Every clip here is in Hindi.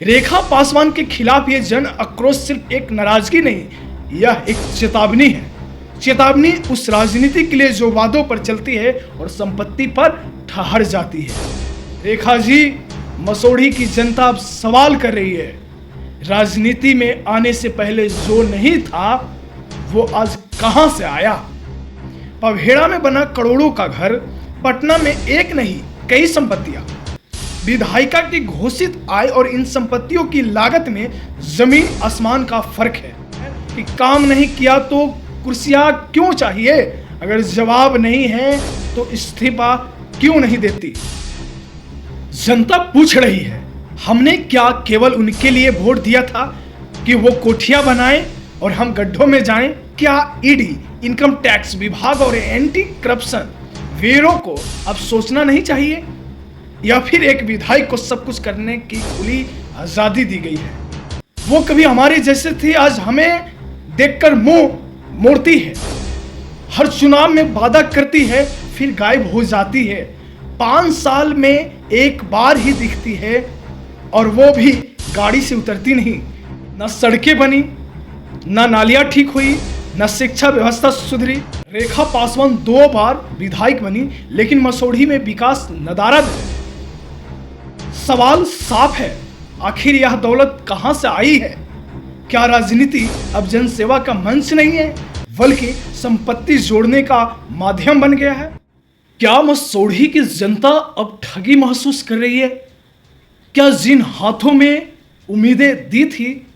रेखा पासवान के खिलाफ ये जन आक्रोश सिर्फ एक नाराजगी नहीं, यह एक चेतावनी है। चेतावनी उस राजनीति के लिए जो वादों पर चलती है और संपत्ति पर ठहर जाती है। रेखा जी, मसौढ़ी की जनता अब सवाल कर रही है, राजनीति में आने से पहले जो नहीं था वो आज कहां से आया। पवेड़ा में बना करोड़ों का घर, पटना में एक नहीं कई संपत्तियां, विधायिका की घोषित आय और इन संपत्तियों की लागत में जमीन आसमान का फर्क है कि काम नहीं किया तो कुर्सियां क्यों चाहिए, अगर जवाब नहीं है तो इस्तीफा क्यों नहीं देती। जनता पूछ रही है, हमने क्या केवल उनके लिए वोट दिया था कि वो कोठियां बनाएं और हम गड्ढों में जाएं। क्या ईडी, इनकम टैक्स विभाग और एंटी करप्शन ब्यूरो को अब सोचना नहीं चाहिए, या फिर एक विधायक को सब कुछ करने की खुली आजादी दी गई है। वो कभी हमारे जैसे थे, आज हमें देखकर मुंह मोड़ती है। हर चुनाव में वादा करती है फिर गायब हो जाती है। 5 साल में एक बार ही दिखती है और वो भी गाड़ी से उतरती नहीं। न सड़कें बनी, न नालियां ठीक हुई, न शिक्षा व्यवस्था सुधरी। रेखा पासवान 2 बार विधायक बनी, लेकिन मसौढ़ी में विकास नदारद है। सवाल साफ है, आखिर यह दौलत कहां से आई है। क्या राजनीति अब जनसेवा का मंच नहीं है, बल्कि संपत्ति जोड़ने का माध्यम बन गया है। क्या मसौढ़ी की जनता अब ठगी महसूस कर रही है। क्या जिन हाथों में उम्मीदें दी थी,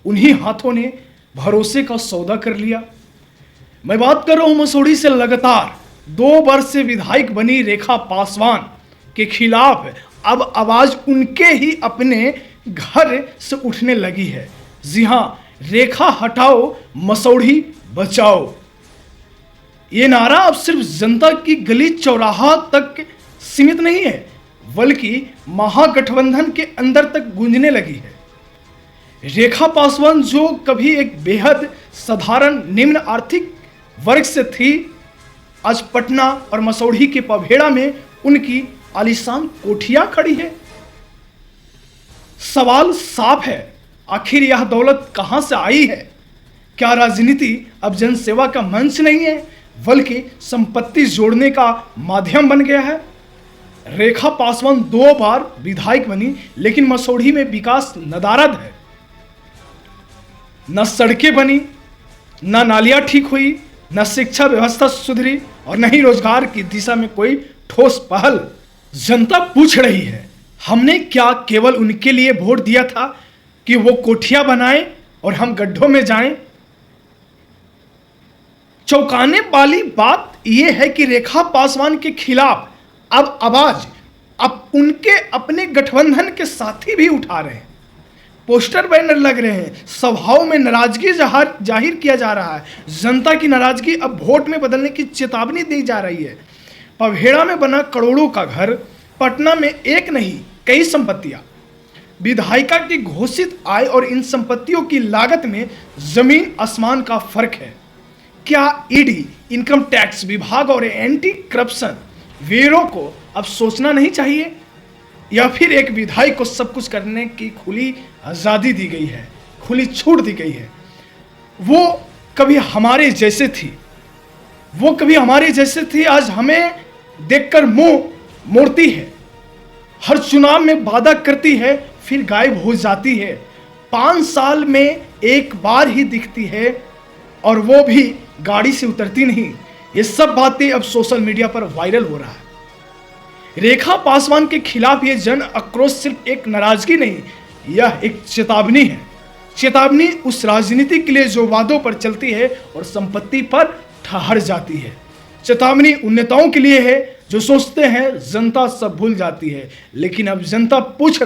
उन्हीं हाथों ने भरोसे का सौदा कर लिया। मैं बात कर रहा हूं मसौढ़ी से लगातार 2 वर्ष से विधायक बनी रेखा पासवान के खिलाफ अब आवाज उनके ही अपने घर से उठने लगी है। जी हां, रेखा हटाओ, मसौढ़ी बचाओ। ये नारा अब सिर्फ जनता की गली चौराहा तक सीमित नहीं है, बल्कि महागठबंधन के अंदर तक गूंजने लगी है। रेखा पासवान, जो कभी एक बेहद साधारण निम्न आर्थिक वर्ग से थी, आज पटना और मसौढ़ी के पवेड़ा में उनकी आलीशान कोठियां खड़ी है। सवाल साफ है, आखिर यह दौलत कहां से आई है। क्या राजनीति अब जनसेवा का मंच नहीं है, बल्कि संपत्ति जोड़ने का माध्यम बन गया है। रेखा पासवान 2 बार विधायक बनी, लेकिन मसौढ़ी में विकास नदारद है। न सड़कें बनी, न नालियां ठीक हुई, न शिक्षा व्यवस्था सुधरी और न ही रोजगार की दिशा में कोई ठोस पहल। जनता पूछ रही है, हमने क्या केवल उनके लिए वोट दिया था कि वो कोठियां बनाएं और हम गड्ढों में जाएं। चौंकाने वाली बात यह है कि रेखा पासवान के खिलाफ अब आवाज अब उनके अपने गठबंधन के साथी भी उठा रहे हैं। पोस्टर बैनर लग रहे हैं, सभाओं में नाराजगी जाहिर किया जा रहा है। जनता की नाराजगी अब वोट में बदलने की चेतावनी दी जा रही है। पवेड़ा में बना करोड़ों का घर, पटना में एक नहीं कई संपत्तियां, विधायिका की घोषित आय और इन संपत्तियों की लागत में जमीन आसमान का फर्क है। क्या ईडी, इनकम टैक्स विभाग और एंटी करप्शन ब्यूरो को अब सोचना नहीं चाहिए, या फिर एक विधायक को सब कुछ करने की खुली आजादी दी गई है, खुली छूट दी गई है। वो कभी हमारे जैसे थी, वो कभी हमारे जैसे थी, आज हमें देखकर मुंह मोड़ती है। हर चुनाव में वादा करती है फिर गायब हो जाती है। 5 साल में एक बार ही दिखती है और वो भी गाड़ी से उतरती नहीं। ये सब बातें अब सोशल मीडिया पर वायरल हो रहा है। रेखा पासवान के खिलाफ ये जन आक्रोश सिर्फ एक नाराजगी नहीं, यह एक चेतावनी है। चेतावनी उस राजनीति के लिए जो वादों पर चलती है और संपत्ति पर ठहर जाती है। चेतावनी उन नेताओं के लिए है जो सोचते हैं जनता सब भूल जाती है, लेकिन अब जनता पूछ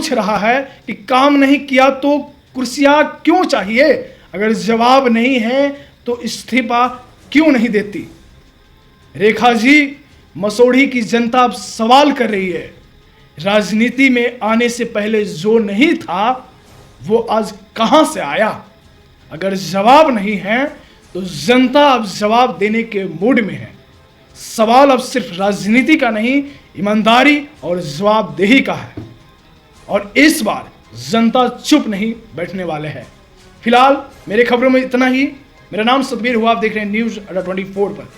रहा है कि काम नहीं किया तो कुर्सियां क्यों चाहिए, अगर जवाब नहीं है तो इस्तीफा क्यों नहीं देती। रेखा जी, मसौढ़ी की जनता अब सवाल कर रही है, राजनीति में आने से पहले जो नहीं था वो आज कहां से आया। अगर जवाब नहीं है तो जनता अब जवाब देने के मूड में है। सवाल अब सिर्फ राजनीति का नहीं, ईमानदारी और जवाबदेही का है। और इस बार जनता चुप नहीं बैठने वाले हैं। फिलहाल मेरे खबरों में इतना ही। मेरा नाम सतबीर हुआ, आप देख रहे हैं न्यूज़ 24 पर।